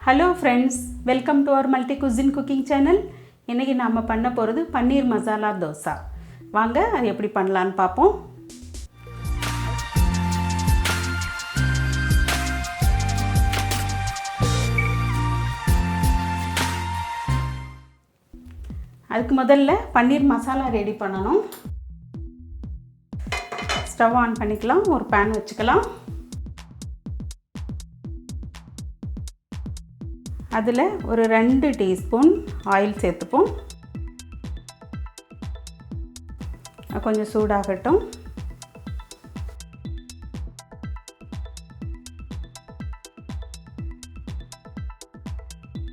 Hello friends, welcome to our multi cuisine cooking channel. இன்றைக்கி நாம் பண்ண போகிறது பன்னீர் மசாலா தோசை. வாங்க அது எப்படி பண்ணலான்னு பார்ப்போம். அதுக்கு முதல்ல பன்னீர் மசாலா ரெடி பண்ணணும். ஸ்டவ் ஆன் பண்ணிக்கலாம். ஒரு பேன் வச்சுக்கலாம். அதில் ஒரு 2 டீஸ்பூன் ஆயில் சேர்த்துப்போம். கொஞ்சம் சூடாகட்டும்.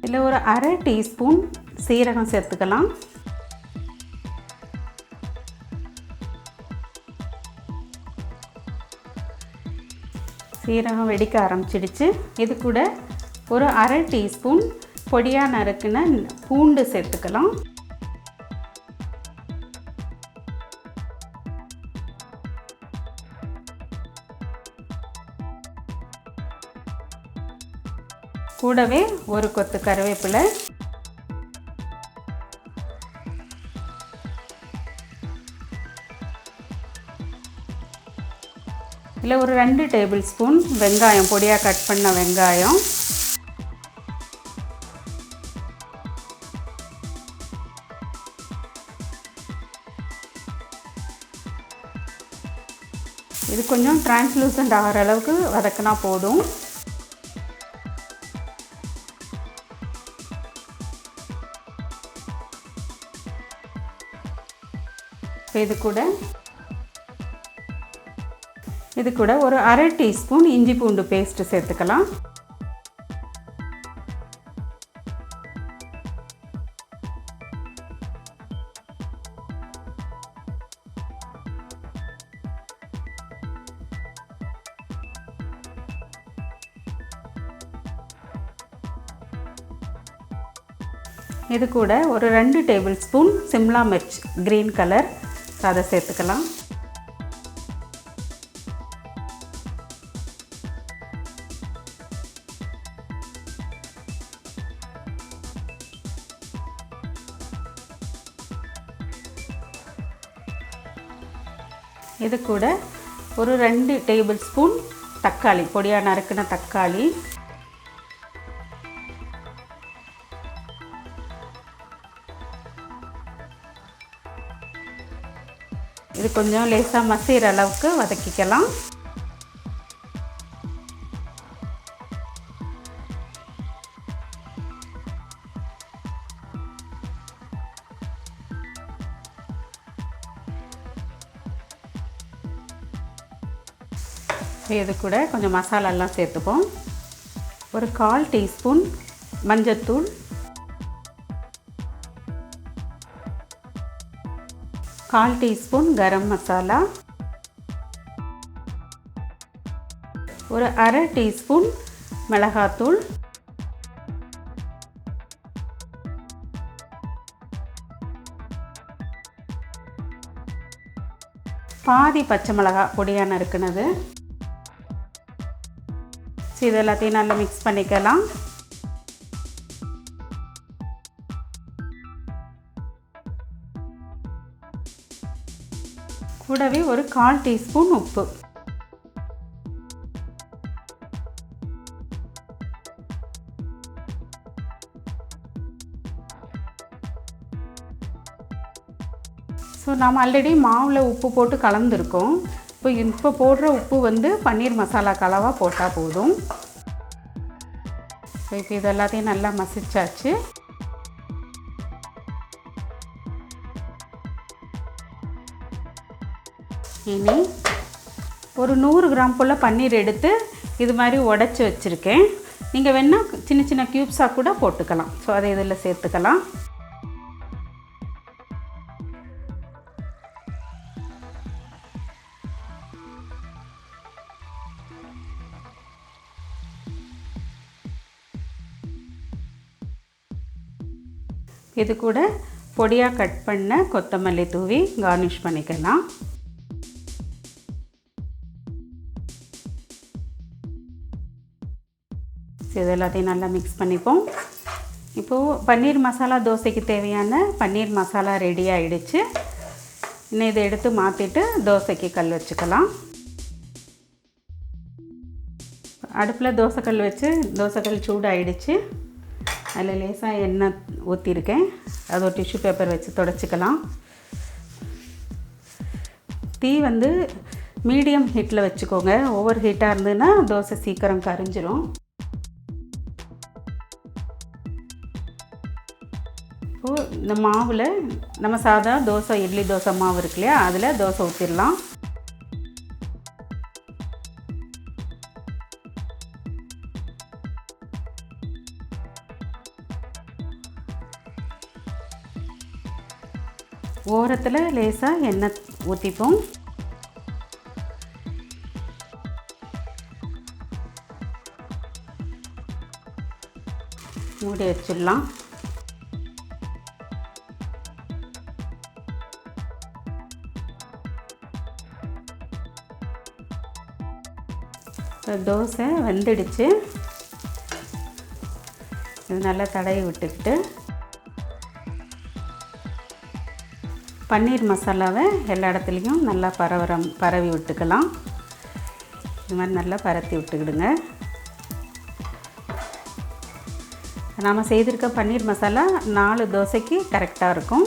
இதில் ஒரு 1/2 டீஸ்பூன் சீரகம் சேர்த்துக்கலாம். சீரகம் வெடிக்க ஆரம்பிச்சிடுச்சு. இது கூட ஒரு 1/2 டீஸ்பூன் பொடியாக நறுக்கின பூண்டு சேர்த்துக்கலாம். கூடவே ஒரு கொத்து கருவேப்பிலை, இதில் ஒரு 2 டேபிள் ஸ்பூன் வெங்காயம், பொடியாக கட் பண்ண வெங்காயம், இது கொஞ்சம் டிரான்ஸ்லூசன்ட் ஆகிற அளவுக்கு வதக்கினா போதும். இது கூட ஒரு 1/2 டீஸ்பூன் இஞ்சி பூண்டு பேஸ்ட் சேர்த்துக்கலாம். இது கூட ஒரு 2 tablespoon Shimla mirch green colour, அதை சேர்த்துக்கலாம். இது கூட ஒரு 2 டேபிள் ஸ்பூன் தக்காளி, பொடியாக நறுக்கின தக்காளி, இது கொஞ்சம் லேசாக மசிகிற அளவுக்கு வதக்கிக்கலாம். இது கூட கொஞ்சம் மசாலாலாம் சேர்த்துப்போம். ஒரு 1/4 டீஸ்பூன் மஞ்சத்தூள், 1/4 டீஸ்பூன் கரம் மசாலா, ஒரு 1/2 டீஸ்பூன் மிளகாத்தூள், பாதி பச்சை மிளகாய் பொடியாக நறுக்குனது. இது எல்லாத்தையும் நல்லா மிக்ஸ் பண்ணிக்கலாம். கூடவே ஒரு 1/4 டீஸ்பூன் உப்பு. ஸோ நாம் ஆல்ரெடி மாவில் உப்பு போட்டு கலந்துருக்கோம். இப்போ போடுற உப்பு பன்னீர் மசாலா கலவாக போட்டால் போதும். ஸோ இப்போ இது எல்லாத்தையும் நல்லா மசிச்சாச்சு. இனி ஒரு 100 கிராம் போல் பன்னீர் எடுத்து இது மாதிரி உடச்சி வச்சுருக்கேன். நீங்கள் வேணால் சின்ன சின்ன க்யூப்ஸாக கூட போட்டுக்கலாம். ஸோ அதை இதில் சேர்த்துக்கலாம். இது கூட பொடியாக கட் பண்ண கொத்தமல்லி தூவி கார்னிஷ் பண்ணிக்கலாம். இது எல்லாத்தையும் நல்லா மிக்ஸ் பண்ணிப்போம். இப்போது பன்னீர் மசாலா தோசைக்கு தேவையான பன்னீர் மசாலா ரெடி ஆகிடுச்சு. இன்னும் இதை எடுத்து மாற்றிட்டு தோசைக்கு கல் வச்சுக்கலாம். அடுப்பில் தோசைக்கல் வச்சு தோசைக்கல் சூடாகிடுச்சு. அதில் லேசாக எண்ணெய் ஊற்றிருக்கேன். அது ஒரு டிஷ்யூ பேப்பர் வச்சு தொடச்சிக்கலாம். தீ வந்து மீடியம் ஹீட்டில் வச்சுக்கோங்க. ஓவர் ஹீட்டாக இருந்ததுன்னா தோசை சீக்கிரம் கரிஞ்சிரும். இப்போது இந்த மாவில் நம்ம சாதா தோசை இட்லி தோசை மாவு இருக்கு இல்லையா, அதில் தோசை ஊற்றிடலாம். ஓரத்தில் லேசாக எண்ணெய் ஊற்றிப்போம். மூடி வச்சிடலாம். தோசை வெந்துடுச்சு. இது நல்லா தடவி விட்டுக்கிட்டு பன்னீர் மசாலாவை எல்லா இடத்துலையும் நல்லா பரவி விட்டுக்கலாம். இது மாதிரி நல்லா பரத்தி விட்டுக்கிடுங்க. நாம் செய்திருக்க பன்னீர் மசாலா 4 தோசைக்கு கரெக்டாக இருக்கும்.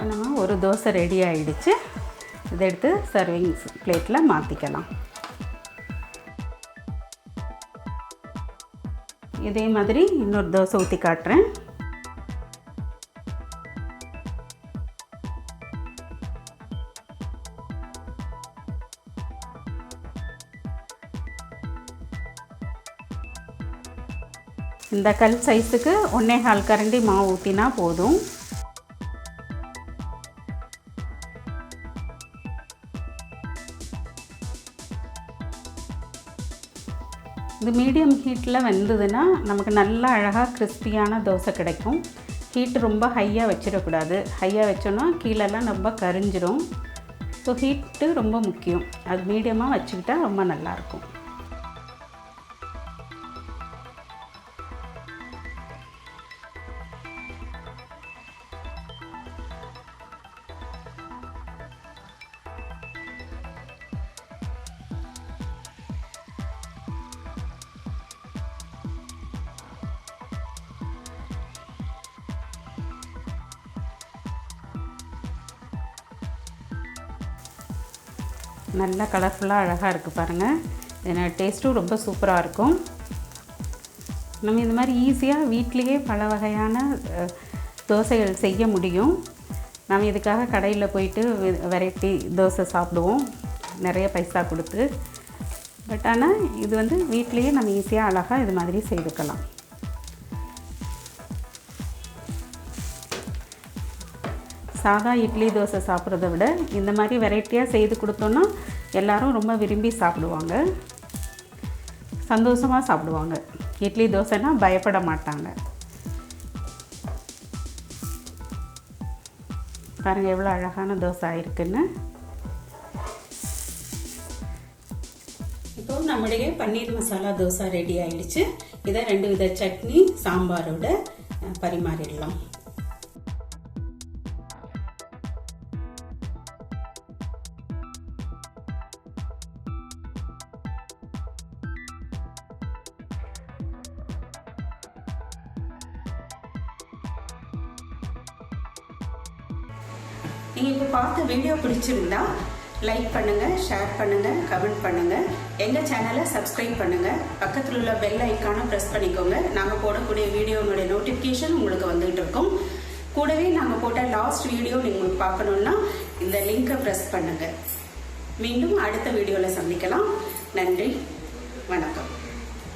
நம்ம ஒரு தோசை ரெடி ஆகிடுச்சு. இதை எடுத்து சர்விங் பிளேட்டில் மாற்றிக்கலாம். இதே மாதிரி இன்னொரு தோசை ஊற்றி காட்டுறேன். இந்த கல் சைஸுக்கு 1.25 கரண்டி மாவு ஊற்றினா போதும். இது மீடியம் ஹீட்டில் வெந்ததுன்னா நமக்கு நல்லா அழகாக கிறிஸ்பியான தோசை கிடைக்கும். ஹீட் ரொம்ப ஹையாக வச்சிடக்கூடாது. ஹையாக வச்சோன்னா கீழெல்லாம் ரொம்ப கரிஞ்சிடும். ஸோ ஹீட்டு ரொம்ப முக்கியம். அது மீடியமாக வச்சுக்கிட்டா ரொம்ப நல்லாயிருக்கும். நல்லா கலர்ஃபுல்லாக அழகாக இருக்குது பாருங்கள். இதோட டேஸ்ட்டும் ரொம்ப சூப்பராக இருக்கும். நம்ம இந்த மாதிரி ஈஸியாக வீட்லேயே பல வகையான தோசைகள் செய்ய முடியும். நம்ம இதுக்காக கடையில் போயிட்டு வெரைட்டி தோசை சாப்பிடுவோம் நிறைய பைசா கொடுத்து. பட் ஆனால் இது வந்து வீட்லேயே நம்ம ஈஸியாக அழகாக இது மாதிரி செய்துக்கலாம். சாதா இட்லி தோசை சாப்பிட்றத விட இந்த மாதிரி வெரைட்டியாக செய்து கொடுத்தோன்னா எல்லோரும் ரொம்ப விரும்பி சாப்பிடுவாங்க, சந்தோஷமாக சாப்பிடுவாங்க. இட்லி தோசைனா பயப்பட மாட்டாங்க. பாருங்கள் எவ்வளோ அழகான தோசை ஆயிருக்குன்னு. இப்போ நம்முடைய பன்னீர் மசாலா தோசை ரெடி ஆயிடுச்சு. இதை 2 வித சட்னி சாம்பாரோட பரிமாறிடலாம். நீங்கள் இப்போ பார்த்த வீடியோ பிடிச்சிருந்தா லைக் பண்ணுங்கள், ஷேர் பண்ணுங்கள், கமெண்ட் பண்ணுங்கள். எங்கள் சேனலை சப்ஸ்கிரைப் பண்ணுங்கள். பக்கத்தில் உள்ள பெல் ஐக்கானை ப்ரெஸ் பண்ணிக்கோங்க. நாங்கள் போடக்கூடிய வீடியோனுடைய நோட்டிஃபிகேஷன் உங்களுக்கு வந்துகிட்டு இருக்கும். கூடவே நாங்கள் போட்ட லாஸ்ட் வீடியோ நீங்கள் பார்க்கணுன்னா இந்த லிங்கை ப்ரெஸ் பண்ணுங்கள். மீண்டும் அடுத்த வீடியோவில் சந்திக்கலாம். நன்றி, வணக்கம்.